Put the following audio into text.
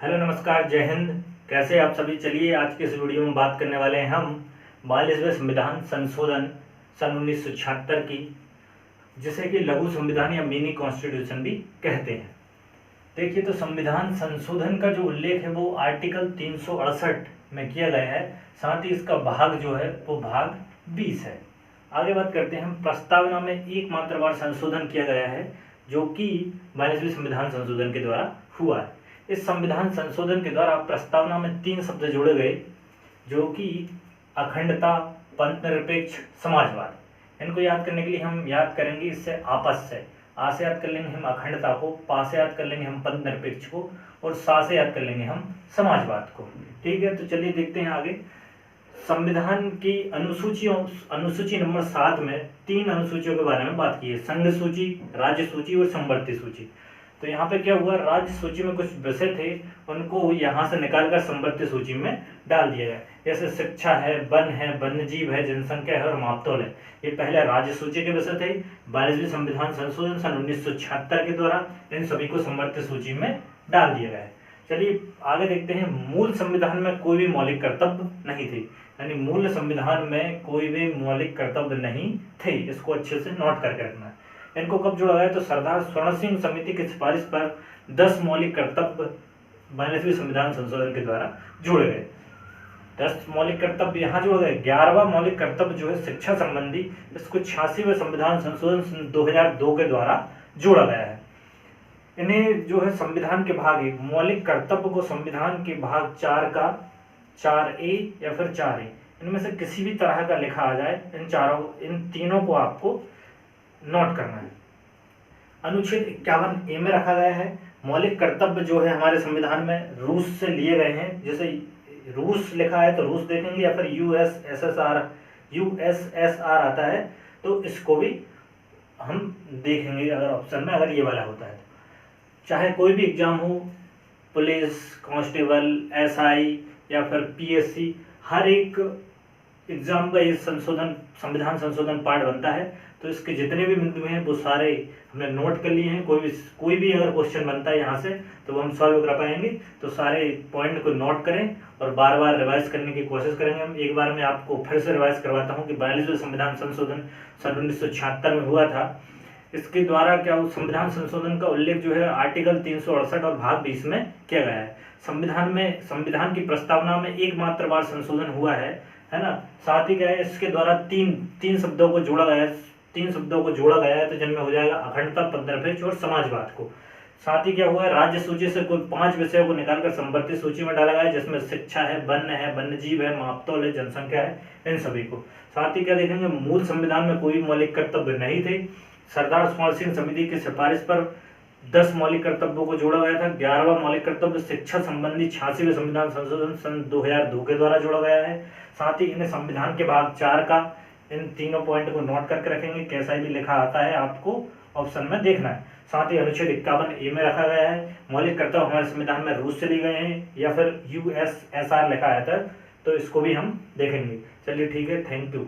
Hello नमस्कार, जय हिंद। कैसे आप सभी। चलिए आज के इस वीडियो में बात करने वाले हैं हम 42वें संविधान संशोधन सन 1976 की, जिसे कि लघु संविधान या मिनी कॉन्स्टिट्यूशन भी कहते हैं। देखिए, तो संविधान संशोधन का जो उल्लेख है वो आर्टिकल 368 में किया गया है। साथ ही इसका भाग जो है वो भाग 20 है। आगे बात करते हैं हम। प्रस्तावना में एकमात्र बार संशोधन किया गया है जो कि 42वें संविधान संशोधन के द्वारा हुआ है। इस संविधान संशोधन के द्वारा प्रस्तावना में 3 शब्द जोड़े गए जो कि अखंडता, पंथनिरपेक्ष, समाजवाद। इनको याद करने के लिए हम याद करेंगे इससे आपस से। आ से याद कर लेंगे हम अखंडता को, पा से याद कर लेंगे हम पंथनिरपेक्ष को, और सा से याद कर लेंगे हम समाजवाद को। ठीक है, तो चलिए देखते हैं आगे। संविधान की अनुसूची नंबर 7 में 3 अनुसूचियों के बारे में बात की है। संघ सूची, राज्य सूची और संवर्ती सूची। तो यहाँ पे क्या हुआ, राज्य सूची में कुछ विषय थे उनको यहाँ से निकालकर संवर्ती सूची में डाल दिया गया। जैसे शिक्षा है, वन है, वन्यजीव है, जनसंख्या है और मापतौल है। ये पहले राज्य सूची के विषय थे। 42वें संविधान संशोधन सन 1976 के द्वारा इन सभी को संवर्ती सूची में डाल दिया गया है। चलिए आगे देखते हैं। मूल संविधान में कोई भी मौलिक कर्तव्य नहीं थे, यानी मूल संविधान में कोई भी मौलिक कर्तव्य नहीं थे। इसको अच्छे से नोट करके रखना है। इनको कब जोड़ा गया, तो सरदार स्वर्ण सिंह समिति की सिफारिश पर 10 मौलिक कर्तव्य 42वें संविधान संशोधन के द्वारा जोड़े गए। 10 मौलिक कर्तव्य यहाँ जोड़े गए। 11वां मौलिक कर्तव्य जो है शिक्षा संबंधी, इसको 86वें संविधान संशोधन 2002 के द्वारा जोड़ा गया है। इन्हें जो है संविधान के भाग एक मौलिक कर्तव्य को संविधान के भाग 4 का 4A या फिर 4A, इनमें से किसी भी तरह का लिखा आ जाए, इन तीनों को आपको नोट करना है। अनुच्छेद 51A में रखा गया है। मौलिक कर्तव्य जो है हमारे संविधान में रूस से लिए गए हैं। जैसे रूस लिखा है तो रूस देखेंगे, या फिर यूएसएसआर आता है तो इसको भी हम देखेंगे अगर ऑप्शन में अगर ये वाला होता है। चाहे कोई भी एग्जाम हो, पुलिस, कांस्टेबल, एसआई या फिर पीएससी, हर एक एग्जाम का ये संविधान संशोधन पार्ट बनता है। तो इसके जितने भी बिंदु हैं वो सारे हमने नोट कर लिए हैं। कोई भी अगर क्वेश्चन बनता है यहाँ से तो वो हम सॉल्व कर पाएंगे। तो सारे पॉइंट को नोट करें और बार बार रिवाइज करने की कोशिश करेंगे। हम एक बार में आपको फिर से रिवाइज करवाता हूँ कि 42वें संविधान संशोधन सन 1976 में हुआ था। इसके द्वारा क्या संविधान संशोधन का उल्लेख जो है आर्टिकल 368 और भाग 20 में किया गया है। संविधान की प्रस्तावना में एकमात्र बार संशोधन हुआ है ना। साथ ही क्या है, इसके द्वारा तीन शब्दों को जोड़ा गया है। 3 शब्दों को जोड़ा गया है तो जिनमें हो जाएगा अखंडता, पंथनिरपेक्ष और समाजवाद को। साथ ही क्या हुआ है, राज्य सूची से कोई 5 विषयों को निकालकर संवर्ती सूची में डाला गया है, जिसमें शिक्षा है, वन है, वन्यजीव है, मापतौल है, जनसंख्या है, इन सभी को। साथ ही क्या देखेंगे, मूल संविधान में कोई मौलिक कर्तव्य नहीं थे। सरदार स्वर्ण सिंह समिति की सिफारिश पर 10 मौलिक कर्तव्यों को जोड़ा गया था। 11वां मौलिक कर्तव्य शिक्षा संबंधी 86वें संविधान संशोधन सन 2002 के द्वारा जोड़ा गया है। साथ ही इन्हें संविधान के भाग 4 का इन तीनों पॉइंट को नोट करके रखेंगे। कैसा भी लिखा आता है आपको ऑप्शन में देखना है। साथ ही अनुच्छेद 51A में रखा गया है। मौलिक कर्तव्य हमारे संविधान में रूस से लिए गए हैं या फिर यूएसएसआर लिखा आता है, तो इसको भी हम देखेंगे। चलिए ठीक है, थैंक यू।